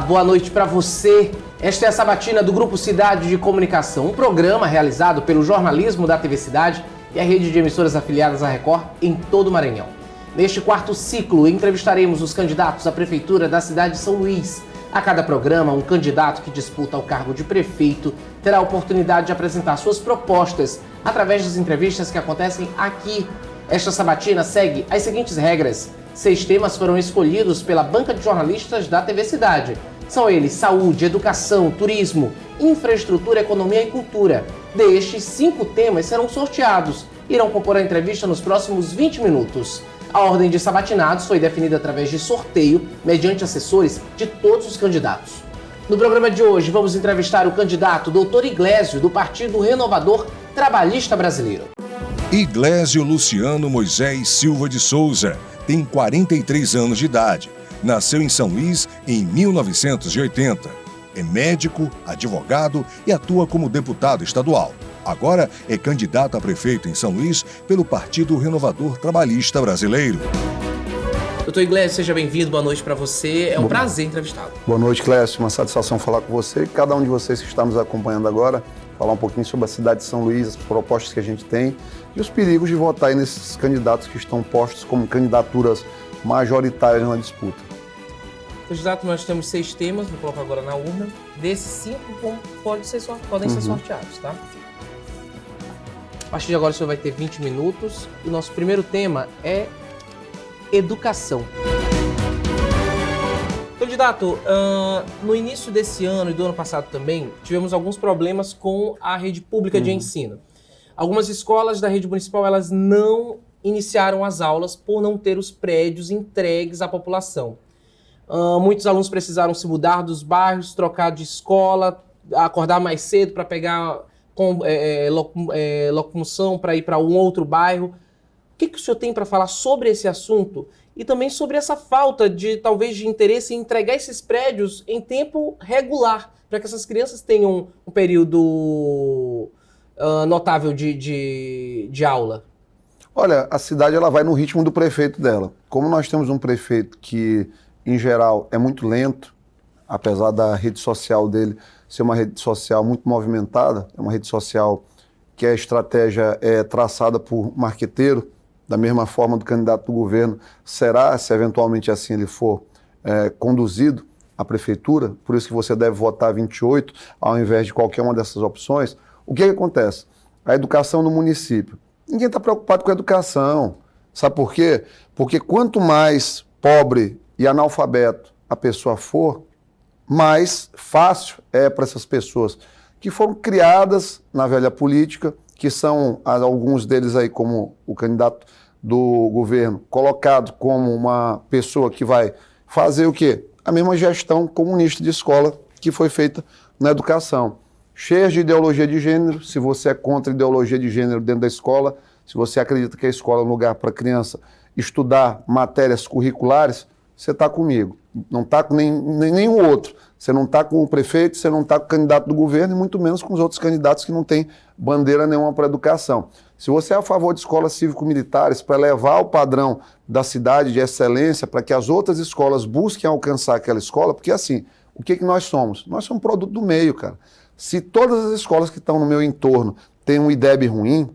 boa noite para você. Esta é a sabatina do Grupo Cidade de Comunicação, um programa realizado pelo jornalismo da TV Cidade e a rede de emissoras afiliadas à Record em todo o Maranhão. Neste quarto ciclo, entrevistaremos os candidatos à prefeitura da cidade de São Luís. A cada programa, um candidato que disputa o cargo de prefeito terá a oportunidade de apresentar suas propostas através das entrevistas que acontecem aqui. Esta sabatina segue as seguintes regras. 6 temas foram escolhidos pela banca de jornalistas da TV Cidade. São eles: saúde, educação, turismo, infraestrutura, economia e cultura. Destes, 5 temas serão sorteados. Irão compor a entrevista nos próximos 20 minutos. A ordem de sabatinados foi definida através de sorteio, mediante assessores de todos os candidatos. No programa de hoje, vamos entrevistar o candidato Dr. Iglésio, do Partido Renovador Trabalhista Brasileiro. Iglésio Luciano Moisés Silva de Souza tem 43 anos de idade. Nasceu em São Luís em 1980. É médico, advogado e atua como deputado estadual. Agora é candidato a prefeito em São Luís pelo Partido Renovador Trabalhista Brasileiro. Doutor Iglésio, seja bem-vindo, boa noite para você. É um prazer entrevistá-lo. Boa noite, Clécio. Uma satisfação falar com você e cada um de vocês que está nos acompanhando agora, falar um pouquinho sobre a cidade de São Luís, as propostas que a gente tem e os perigos de votar aí nesses candidatos que estão postos como candidaturas majoritárias na disputa. Candidato, nós temos 6 temas, vou colocar agora na urna. Desses 5 podem ser sorteados, tá? A partir de agora o senhor vai ter 20 minutos e o nosso primeiro tema é educação. Candidato, no início desse ano e do ano passado também, tivemos alguns problemas com a rede pública de ensino. Algumas escolas da rede municipal, elas não iniciaram as aulas por não ter os prédios entregues à população. Muitos alunos precisaram se mudar dos bairros, trocar de escola, acordar mais cedo para pegar locomoção para ir para um outro bairro. O que o senhor tem para falar sobre esse assunto e também sobre essa falta de, talvez, de interesse em entregar esses prédios em tempo regular, para que essas crianças tenham um período notável de aula? Olha, a cidade ela vai no ritmo do prefeito dela. Como nós temos um prefeito que, em geral, é muito lento, apesar da rede social dele ser uma rede social muito movimentada, é uma rede social que a estratégia é traçada por marqueteiro, da mesma forma do candidato do governo será, se eventualmente assim ele for conduzido à prefeitura, por isso que você deve votar 28 ao invés de qualquer uma dessas opções. O que acontece? A educação no município. Ninguém está preocupado com a educação. Sabe por quê? Porque quanto mais pobre e analfabeto a pessoa for, mais fácil é para essas pessoas que foram criadas na velha política, que são alguns deles aí como o candidato do governo, colocado como uma pessoa que vai fazer o quê? A mesma gestão comunista de escola que foi feita na educação. Cheia de ideologia de gênero. Se você é contra a ideologia de gênero dentro da escola, se você acredita que a escola é um lugar para a criança estudar matérias curriculares, você está comigo. Não está com nenhum outro. Você não está com o prefeito, você não está com o candidato do governo e muito menos com os outros candidatos que não têm bandeira nenhuma para a educação. Se você é a favor de escolas cívico-militares para levar o padrão da cidade de excelência para que as outras escolas busquem alcançar aquela escola, porque assim, o que nós somos? Nós somos um produto do meio, cara. Se todas as escolas que estão no meu entorno têm um IDEB ruim,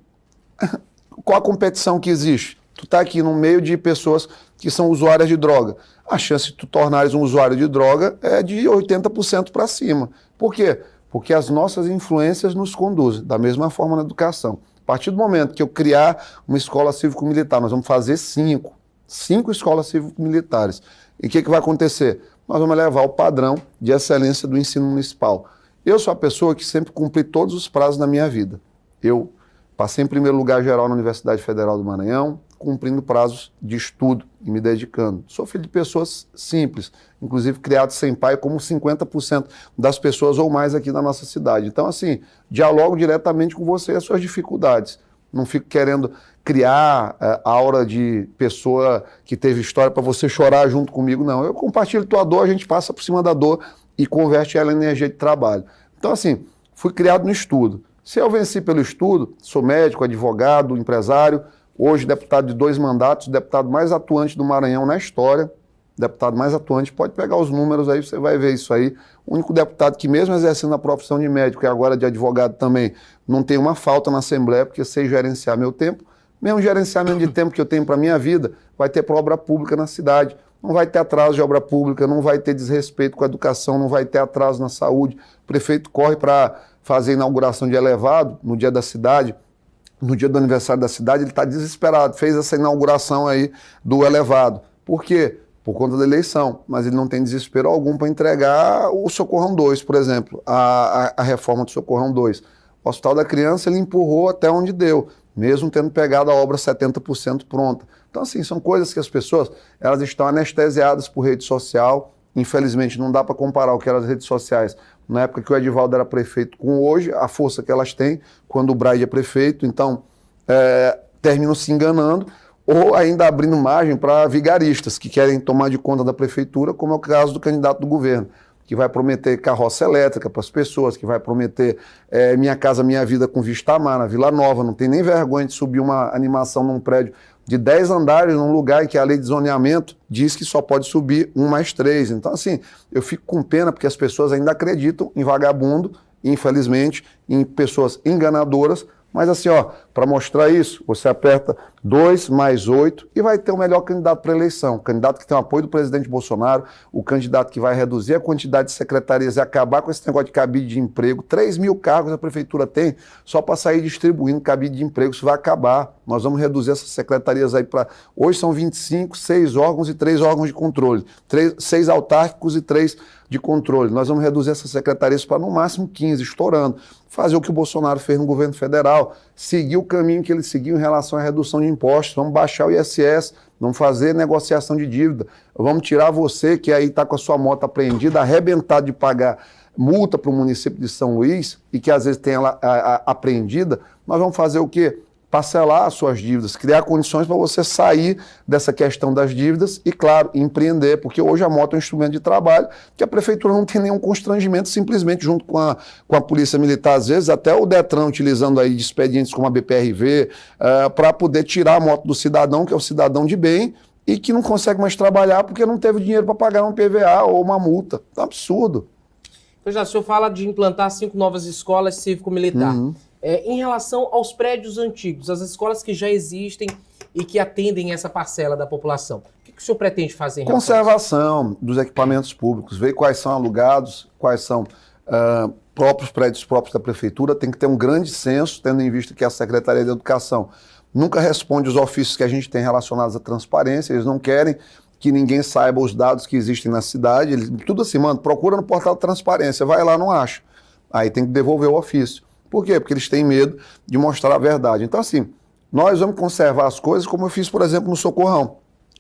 qual a competição que existe? Tu está aqui no meio de pessoas que são usuárias de droga. A chance de tu tornares um usuário de droga é de 80% para cima. Por quê? Porque as nossas influências nos conduzem, da mesma forma na educação. A partir do momento que eu criar uma escola cívico-militar, nós vamos fazer 5 escolas cívico-militares. E o que vai acontecer? Nós vamos elevar o padrão de excelência do ensino municipal. Eu sou a pessoa que sempre cumpri todos os prazos da minha vida. Eu passei em primeiro lugar geral na Universidade Federal do Maranhão, cumprindo prazos de estudo e me dedicando. Sou filho de pessoas simples, inclusive criado sem pai, como 50% das pessoas ou mais aqui na nossa cidade. Então, assim, dialogo diretamente com você e as suas dificuldades. Não fico querendo criar a aura de pessoa que teve história para você chorar junto comigo, não. Eu compartilho tua dor, a gente passa por cima da dor e converte ela em energia de trabalho. Então, assim, fui criado no estudo. Se eu venci pelo estudo, sou médico, advogado, empresário, hoje deputado de 2 mandatos, deputado mais atuante do Maranhão na história, deputado mais atuante, pode pegar os números aí, você vai ver isso aí. O único deputado que mesmo exercendo a profissão de médico e agora de advogado também, não tem uma falta na Assembleia, porque sei gerenciar meu tempo. Mesmo gerenciamento de tempo que eu tenho para a minha vida, vai ter para obra pública na cidade. Não vai ter atraso de obra pública, não vai ter desrespeito com a educação, não vai ter atraso na saúde. O prefeito corre para fazer inauguração de elevado no dia da cidade, no dia do aniversário da cidade, ele está desesperado, fez essa inauguração aí do elevado. Por quê? Por conta da eleição, mas ele não tem desespero algum para entregar o Socorrão 2, por exemplo, a reforma do Socorrão 2. O Hospital da Criança ele empurrou até onde deu, mesmo tendo pegado a obra 70% pronta. Então, assim, são coisas que as pessoas elas estão anestesiadas por rede social. Infelizmente, não dá para comparar o que eram as redes sociais na época que o Edivaldo era prefeito com hoje, a força que elas têm quando o Braide é prefeito. Então, terminam se enganando ou ainda abrindo margem para vigaristas que querem tomar de conta da prefeitura, como é o caso do candidato do governo, que vai prometer carroça elétrica para as pessoas, que vai prometer Minha Casa Minha Vida com vista a mar, na Vila Nova. Não tem nem vergonha de subir uma animação num prédio de 10 andares, num lugar em que a lei de zoneamento diz que só pode subir 1 mais 3. Então, assim, eu fico com pena porque as pessoas ainda acreditam em vagabundo, infelizmente, em pessoas enganadoras. Mas assim, para mostrar isso, você aperta 2 mais 8 e vai ter o melhor candidato para a eleição. O candidato que tem o apoio do presidente Bolsonaro, o candidato que vai reduzir a quantidade de secretarias e acabar com esse negócio de cabide de emprego. 3 mil cargos a prefeitura tem só para sair distribuindo cabide de emprego. Isso vai acabar. Nós vamos reduzir essas secretarias aí para... Hoje são 25, 6 órgãos e 3 órgãos de controle. 6 autárquicos e 3 de controle. Nós vamos reduzir essas secretarias para no máximo 15, estourando. Fazer o que o Bolsonaro fez no governo federal, seguir o caminho que ele seguiu em relação à redução de impostos. Vamos baixar o ISS, vamos fazer negociação de dívida, vamos tirar você que aí está com a sua moto apreendida, arrebentado de pagar multa para o município de São Luís e que às vezes tem ela apreendida. Nós vamos fazer o quê? Parcelar as suas dívidas, criar condições para você sair dessa questão das dívidas e, claro, empreender, porque hoje a moto é um instrumento de trabalho que a prefeitura não tem nenhum constrangimento, simplesmente junto com a polícia militar, às vezes até o Detran utilizando aí de expedientes como a BPRV, para poder tirar a moto do cidadão, que é o cidadão de bem, e que não consegue mais trabalhar porque não teve dinheiro para pagar um PVA ou uma multa. É um absurdo. Então, já o senhor fala de implantar 5 novas escolas cívico-militar. Uhum. Em relação aos prédios antigos, as escolas que já existem e que atendem essa parcela da população, o que o senhor pretende fazer em relação a isso? Conservação dos equipamentos públicos, ver quais são alugados, quais são prédios próprios da prefeitura. Tem que ter um grande censo, tendo em vista que a Secretaria de Educação nunca responde os ofícios que a gente tem relacionados à transparência. Eles não querem que ninguém saiba os dados que existem na cidade. Eles, tudo assim, mano, procura no portal de transparência, vai lá, não acha. Aí tem que devolver o ofício. Por quê? Porque eles têm medo de mostrar a verdade. Então, assim, nós vamos conservar as coisas como eu fiz, por exemplo, no Socorrão.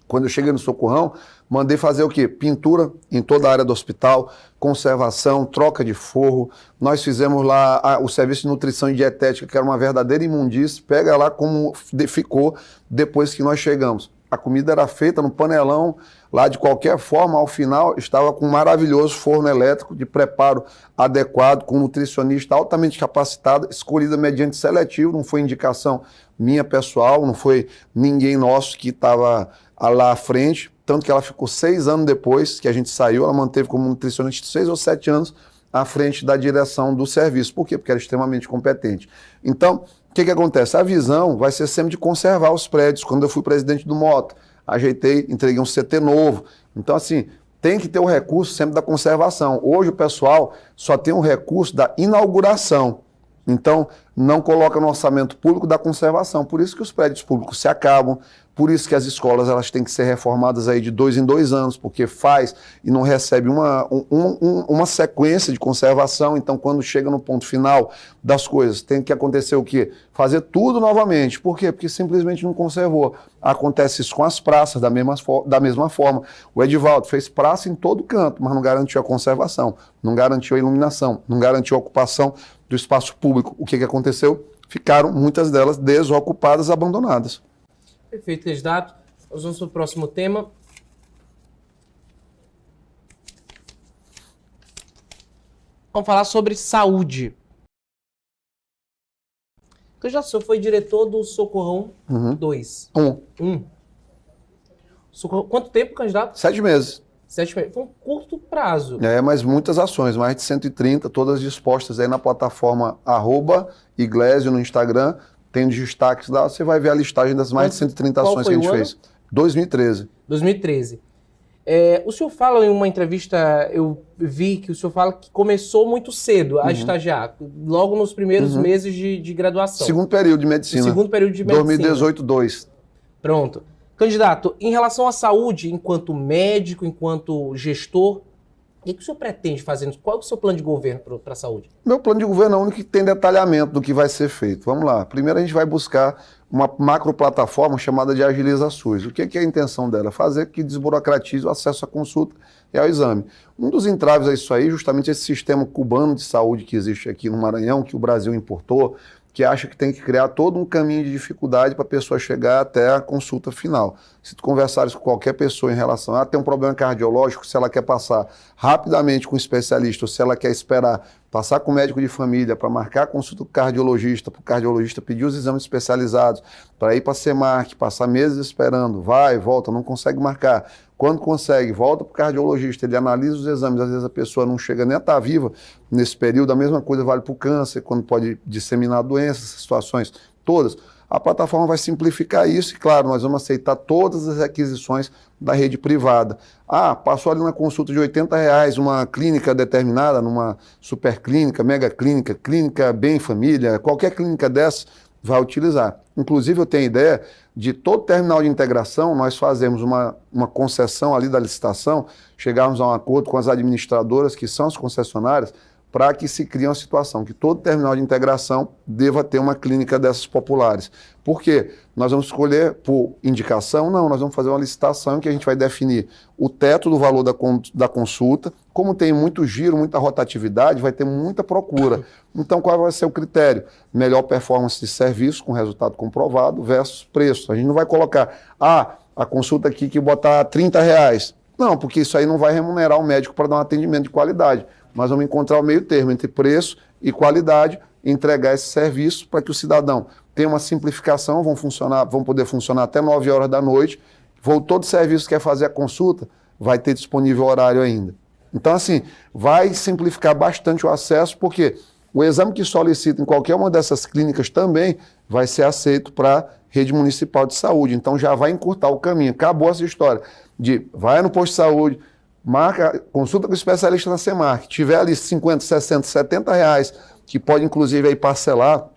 Quando eu cheguei no Socorrão, mandei fazer o quê? Pintura em toda a área do hospital, conservação, troca de forro. Nós fizemos lá o serviço de nutrição e dietética, que era uma verdadeira imundície. Pega lá como ficou depois que nós chegamos. A comida era feita no panelão, lá de qualquer forma, ao final estava com um maravilhoso forno elétrico de preparo adequado, com um nutricionista altamente capacitado, escolhida mediante seletivo, não foi indicação minha pessoal, não foi ninguém nosso que estava lá à frente, tanto que ela ficou 6 anos depois que a gente saiu, ela manteve como nutricionista 6 ou 7 anos à frente da direção do serviço. Por quê? Porque era extremamente competente. Então, o que acontece? A visão vai ser sempre de conservar os prédios. Quando eu fui presidente do Mota, ajeitei, entreguei um CT novo. Então, assim, tem que ter o recurso sempre da conservação. Hoje o pessoal só tem o recurso da inauguração. Então, não coloca no orçamento público da conservação. Por isso que os prédios públicos se acabam, por isso que as escolas elas têm que ser reformadas aí de 2 em 2 anos, porque faz e não recebe uma sequência de conservação. Então, quando chega no ponto final das coisas, tem que acontecer o quê? Fazer tudo novamente. Por quê? Porque simplesmente não conservou. Acontece isso com as praças, da mesma forma. O Edivaldo fez praça em todo canto, mas não garantiu a conservação, não garantiu a iluminação, não garantiu a ocupação do espaço público. O que aconteceu? Ficaram muitas delas desocupadas, abandonadas. Perfeito, candidato. Nós vamos para o próximo tema. Vamos falar sobre saúde. Candidato, o senhor foi diretor do Socorrão 2. 1. Quanto tempo, candidato? 7 meses. 7 meses. Foi um curto prazo. Mas muitas ações, mais de 130, todas dispostas aí na plataforma @Iglesio no Instagram. Tem os destaques lá, você vai ver a listagem das mais de 130 ações que a gente fez. 2013. 2013. O senhor fala em uma entrevista, eu vi que o senhor fala que começou muito cedo a estagiar, logo nos primeiros meses de graduação. Segundo período de medicina. Segundo período de medicina. 2018, 2. Pronto. Candidato, em relação à saúde, enquanto médico, enquanto gestor, o que o senhor pretende fazer? Qual é o seu plano de governo para a saúde? Meu plano de governo é o único que tem detalhamento do que vai ser feito. Vamos lá. Primeiro a gente vai buscar uma macroplataforma chamada de Agiliza SUS. O que é a intenção dela? Fazer que desburocratize o acesso à consulta e ao exame. Um dos entraves a isso aí, justamente esse sistema cubano de saúde que existe aqui no Maranhão, que o Brasil importou, que acha que tem que criar todo um caminho de dificuldade para a pessoa chegar até a consulta final. Se tu conversares com qualquer pessoa em relação a ter um problema cardiológico, se ela quer passar rapidamente com um especialista, ou se ela quer esperar passar com o médico de família para marcar a consulta com o cardiologista, para o cardiologista pedir os exames especializados, para ir para a CEMARC, passar meses esperando, vai, volta, não consegue marcar. Quando consegue, volta para o cardiologista, ele analisa os exames, às vezes a pessoa não chega nem a estar viva nesse período, a mesma coisa vale para o câncer, quando pode disseminar doenças, situações todas. A plataforma vai simplificar isso e, claro, nós vamos aceitar todas as requisições da rede privada. Passou ali uma consulta de R$80, uma clínica determinada, numa superclínica, mega clínica, clínica bem família, qualquer clínica dessa vai utilizar. Inclusive, eu tenho ideia de todo terminal de integração, nós fazemos uma concessão ali da licitação, chegarmos a um acordo com as administradoras, que são as concessionárias, para que se crie uma situação que todo terminal de integração deva ter uma clínica dessas populares. Por quê? Nós vamos escolher por indicação? Não, nós vamos fazer uma licitação em que a gente vai definir o teto do valor da consulta. Como tem muito giro, muita rotatividade, vai ter muita procura. Então, qual vai ser o critério? Melhor performance de serviço com resultado comprovado versus preço. A gente não vai colocar, a consulta aqui que botar R$30. Não, porque isso aí não vai remunerar o médico para dar um atendimento de qualidade. Mas vamos encontrar o meio termo entre preço e qualidade, entregar esse serviço para que o cidadão tenha uma simplificação, vão poder funcionar até 9 horas da noite, voltou do serviço, quer fazer a consulta, vai ter disponível horário ainda. Então, assim, vai simplificar bastante o acesso, porque o exame que solicita em qualquer uma dessas clínicas também vai ser aceito para a rede municipal de saúde. Então, já vai encurtar o caminho. Acabou essa história de vai no posto de saúde, marca, consulta com o especialista na CEMARC, tiver ali 50, 60, 70 reais, que pode inclusive aí parcelar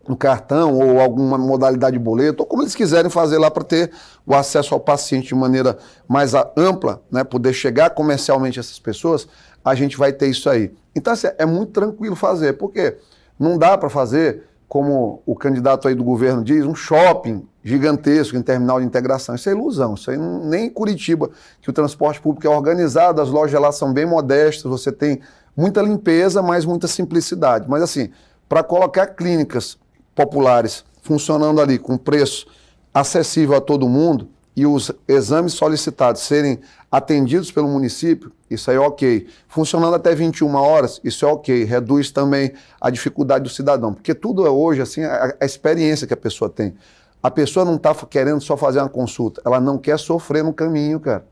no cartão ou alguma modalidade de boleto, ou como eles quiserem fazer lá para ter o acesso ao paciente de maneira mais ampla, né, poder chegar comercialmente a essas pessoas, a gente vai ter isso aí. Então assim, é muito tranquilo fazer, porque não dá para fazer, como o candidato aí do governo diz, um shopping gigantesco em terminal de integração. Isso é ilusão. Isso aí nem em Curitiba, que o transporte público é organizado, as lojas lá são bem modestas, você tem muita limpeza, mas muita simplicidade. Mas assim, para colocar clínicas populares funcionando ali com preço acessível a todo mundo e os exames solicitados serem atendidos pelo município, isso aí é ok. Funcionando até 21 horas, isso é ok. Reduz também a dificuldade do cidadão, porque tudo é hoje assim, a experiência que a pessoa tem. A pessoa não está querendo só fazer uma consulta, ela não quer sofrer no caminho, cara.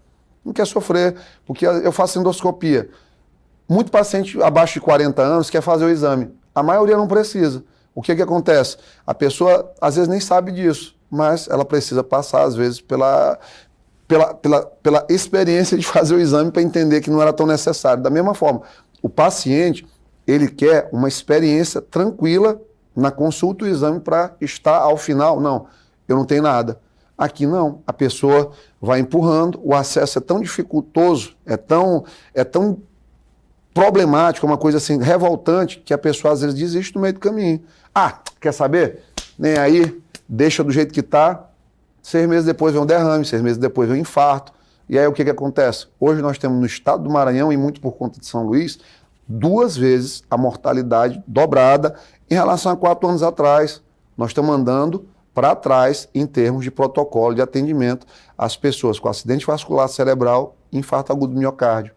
Não quer sofrer, porque eu faço endoscopia. Muito paciente abaixo de 40 anos quer fazer o exame. A maioria não precisa. O que acontece? A pessoa, às vezes, nem sabe disso, mas ela precisa passar, às vezes, pela experiência de fazer o exame para entender que não era tão necessário. Da mesma forma, o paciente, ele quer uma experiência tranquila na consulta e o exame para estar ao final. Não, eu não tenho nada. Aqui não, a pessoa vai empurrando, o acesso é tão dificultoso, é tão problemático, uma coisa assim revoltante, que a pessoa às vezes desiste no meio do caminho. Quer saber? Nem aí, deixa do jeito que está, 6 meses depois vem um derrame, 6 meses depois vem um infarto. E aí o que acontece? Hoje nós temos no estado do Maranhão, e muito por conta de São Luís, 2 vezes a mortalidade dobrada em relação a 4 anos atrás. Nós estamos andando para trás em termos de protocolo de atendimento às pessoas com acidente vascular cerebral e infarto agudo do miocárdio.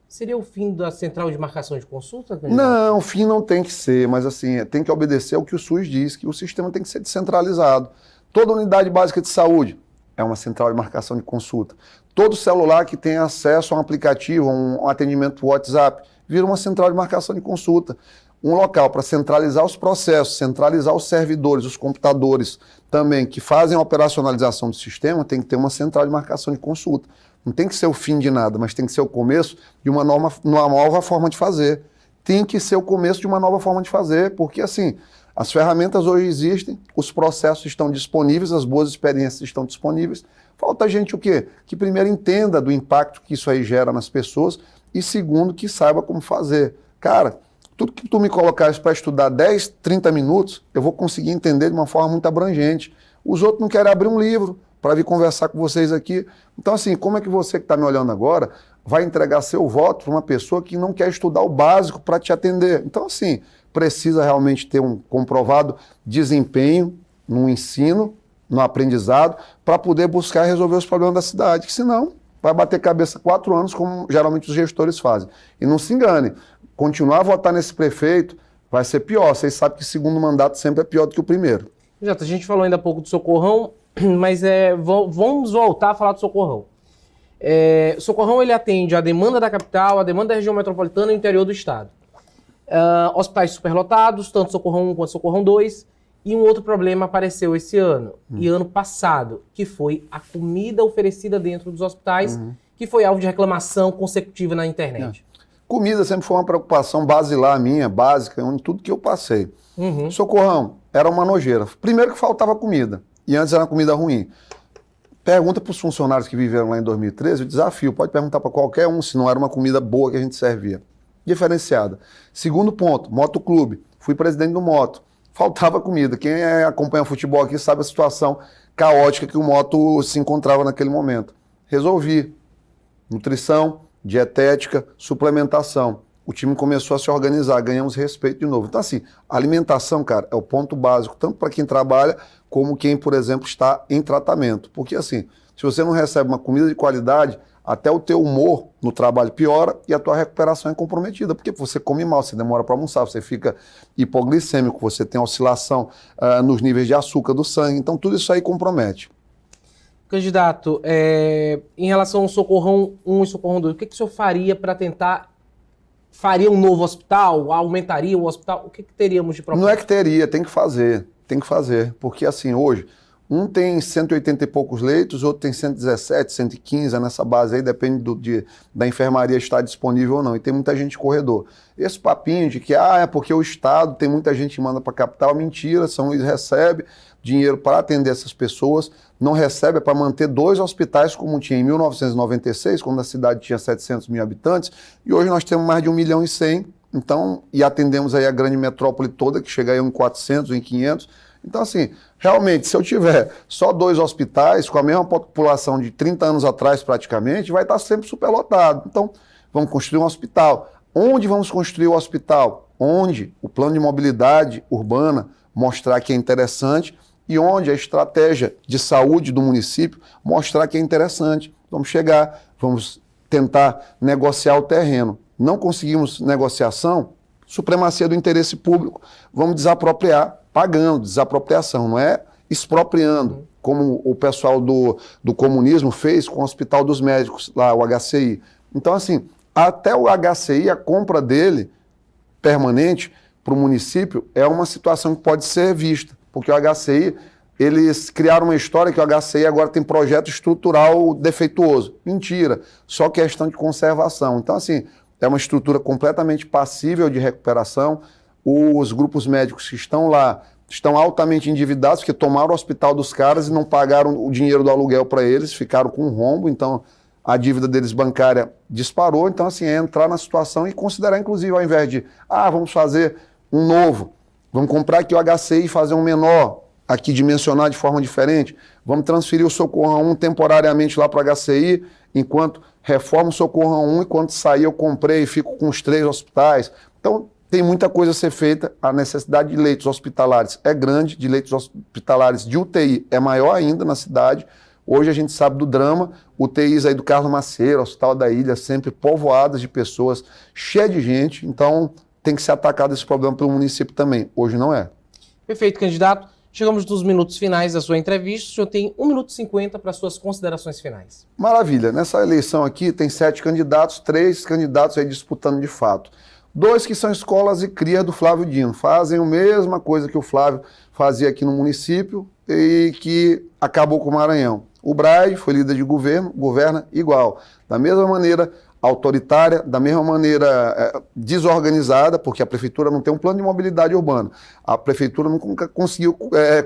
Seria o fim da central de marcação de consulta? Não, o fim não tem que ser, mas assim, tem que obedecer ao que o SUS diz, que o sistema tem que ser descentralizado. Toda unidade básica de saúde é uma central de marcação de consulta. Todo celular que tem acesso a um aplicativo, um atendimento WhatsApp, vira uma central de marcação de consulta. Um local para centralizar os processos, centralizar os servidores, os computadores também que fazem a operacionalização do sistema, tem que ter uma central de marcação de consulta. Não tem que ser o fim de nada, mas tem que ser o começo de uma nova forma de fazer. Tem que ser o começo de uma nova forma de fazer, porque assim, as ferramentas hoje existem, os processos estão disponíveis, as boas experiências estão disponíveis. Falta a gente o quê? Que primeiro entenda do impacto que isso aí gera nas pessoas e segundo, que saiba como fazer. Cara, tudo que tu me colocares para estudar 10, 30 minutos, eu vou conseguir entender de uma forma muito abrangente. Os outros não querem abrir um livro para vir conversar com vocês aqui. Então assim, como é que você que está me olhando agora vai entregar seu voto para uma pessoa que não quer estudar o básico para te atender? Então assim, precisa realmente ter um comprovado desempenho no ensino, no aprendizado, para poder buscar resolver os problemas da cidade, que senão vai bater cabeça 4 anos, como geralmente os gestores fazem. E não se engane, continuar a votar nesse prefeito vai ser pior. Vocês sabem que o segundo mandato sempre é pior do que o primeiro. Jota, a gente falou ainda há pouco do Socorrão, mas vamos voltar a falar do Socorrão. O Socorrão ele atende a demanda da capital, a demanda da região metropolitana e o interior do estado. Hospitais superlotados, tanto Socorrão 1 quanto Socorrão 2. E um outro problema apareceu esse ano e ano passado, que foi a comida oferecida dentro dos hospitais, que foi alvo de reclamação consecutiva na internet. Comida sempre foi uma preocupação basilar minha, básica, em tudo que eu passei. Socorrão era uma nojeira. Primeiro que faltava comida, e antes era uma comida ruim. Pergunta para os funcionários que viveram lá em 2013, o desafio, pode perguntar para qualquer um se não era uma comida boa que a gente servia. Diferenciada. Segundo ponto, motoclube. Fui presidente do Moto. Faltava comida. Quem acompanha futebol aqui sabe a situação caótica que o Moto se encontrava naquele momento. Resolvi. Nutrição, dietética, suplementação. O time começou a se organizar, ganhamos respeito de novo. Então assim, a alimentação, cara, é o ponto básico, tanto para quem trabalha, como quem, por exemplo, está em tratamento. Porque assim, se você não recebe uma comida de qualidade, até o teu humor no trabalho piora e a tua recuperação é comprometida, porque você come mal, você demora para almoçar, você fica hipoglicêmico, você tem oscilação nos níveis de açúcar do sangue, então tudo isso aí compromete. Candidato, em relação ao Socorrão 1 e Socorrão 2, o que o senhor faria para tentar... Faria um novo hospital? Aumentaria o hospital? O que teríamos de proposta? Não é que teria, tem que fazer, porque assim, hoje, um tem 180 e poucos leitos, outro tem 117, 115, nessa base aí, depende da enfermaria estar disponível ou não, e tem muita gente em corredor. Esse papinho de que, é porque o Estado tem muita gente que manda para a capital, mentira, São Luís recebe dinheiro para atender essas pessoas, não recebe para manter 2 hospitais como tinha em 1996, quando a cidade tinha 700 mil habitantes, e hoje nós temos mais de 1.100.000, então, e atendemos aí a grande metrópole toda, que chega aí em 400, em 500. Então, assim, realmente, se eu tiver só 2 hospitais, com a mesma população de 30 anos atrás praticamente, vai estar sempre superlotado. Então, vamos construir um hospital. Onde vamos construir o hospital? Onde o plano de mobilidade urbana mostrar que é interessante e onde a estratégia de saúde do município mostrar que é interessante. Vamos chegar, vamos tentar negociar o terreno. Não conseguimos negociação, supremacia do interesse público, vamos desapropriar, pagando, desapropriação, não é expropriando, como o pessoal do comunismo fez com o Hospital dos Médicos, lá, o HCI. Então, assim, até o HCI, a compra dele, permanente, para o município, é uma situação que pode ser vista, porque o HCI, eles criaram uma história que o HCI agora tem projeto estrutural defeituoso. Mentira, só questão de conservação. Então, assim, é uma estrutura completamente passível de recuperação. Os grupos médicos que estão lá estão altamente endividados, porque tomaram o hospital dos caras e não pagaram o dinheiro do aluguel para eles, ficaram com um rombo, então a dívida deles bancária disparou. Então, assim, é entrar na situação e considerar, inclusive, ao invés de, vamos fazer um novo, vamos comprar aqui o HCI e fazer um menor, aqui dimensionar de forma diferente, vamos transferir o Socorrão 1 temporariamente lá para o HCI, enquanto reforma o Socorrão 1 e quando sair eu comprei e fico com os 3 hospitais. Então, tem muita coisa a ser feita, a necessidade de leitos hospitalares é grande, de leitos hospitalares de UTI é maior ainda na cidade. Hoje a gente sabe do drama, UTIs aí do Carlos Maceira, Hospital da Ilha, sempre povoadas de pessoas, cheia de gente, então tem que ser atacado esse problema pelo município também. Hoje não é. Perfeito, candidato. Chegamos nos minutos finais da sua entrevista. O senhor tem 1 minuto e 50 para suas considerações finais. Maravilha. Nessa eleição aqui tem 7 candidatos, 3 candidatos aí disputando de fato. 2 que são escolas e cria do Flávio Dino. Fazem a mesma coisa que o Flávio fazia aqui no município e que acabou com o Maranhão. O Braide foi líder de governo, governa igual. Da mesma maneira autoritária, da mesma maneira desorganizada, porque a prefeitura não tem um plano de mobilidade urbana. A prefeitura nunca conseguiu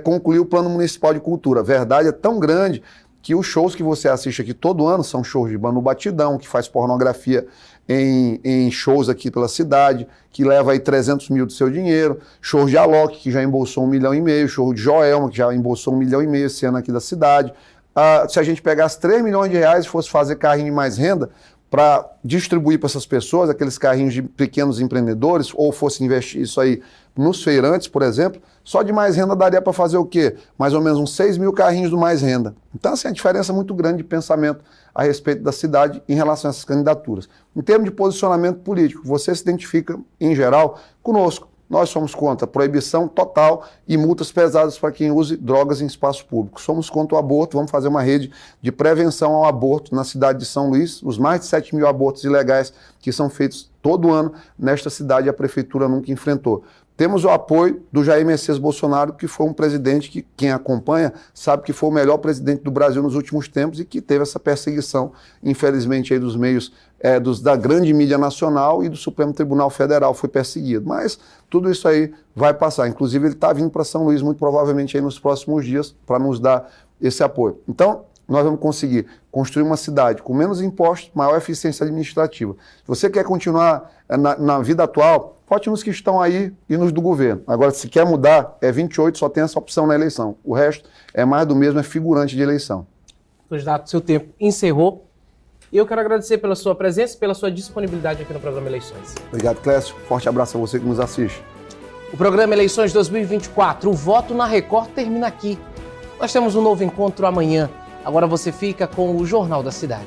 concluir o plano municipal de cultura. A verdade é tão grande que os shows que você assiste aqui todo ano são shows de Manu Batidão, que faz pornografia em shows aqui pela cidade, que leva aí 300 mil do seu dinheiro, shows de Alok, que já embolsou 1,5 milhão, show de Joelma, que já embolsou 1,5 milhão esse ano aqui da cidade. Se a gente pegasse 3 milhões de reais e fosse fazer carrinho de mais renda, para distribuir para essas pessoas, aqueles carrinhos de pequenos empreendedores, ou fosse investir isso aí nos feirantes, por exemplo, só de mais renda daria para fazer o quê? Mais ou menos uns 6 mil carrinhos do mais renda. Então, assim, a diferença é muito grande de pensamento a respeito da cidade em relação a essas candidaturas. Em termos de posicionamento político, você se identifica, em geral, conosco. Nós somos contra a proibição total e multas pesadas para quem use drogas em espaço público. Somos contra o aborto, vamos fazer uma rede de prevenção ao aborto na cidade de São Luís. Os mais de 7 mil abortos ilegais que são feitos todo ano nesta cidade, a prefeitura nunca enfrentou. Temos o apoio do Jair Messias Bolsonaro, que foi um presidente que quem acompanha sabe que foi o melhor presidente do Brasil nos últimos tempos e que teve essa perseguição, infelizmente, aí dos meios da grande mídia nacional e do Supremo Tribunal Federal foi perseguido. Mas tudo isso aí vai passar. Inclusive, ele está vindo para São Luís, muito provavelmente, aí nos próximos dias, para nos dar esse apoio. Então, nós vamos conseguir construir uma cidade com menos impostos, maior eficiência administrativa. Se você quer continuar na vida atual, vote nos que estão aí e nos do governo. Agora, se quer mudar, 28, só tem essa opção na eleição. O resto é mais do mesmo, é figurante de eleição. Candidato, seu tempo encerrou. E eu quero agradecer pela sua presença e pela sua disponibilidade aqui no programa Eleições. Obrigado, Clécio. Forte abraço a você que nos assiste. O programa Eleições 2024, o voto na Record, termina aqui. Nós temos um novo encontro amanhã. Agora você fica com o Jornal da Cidade.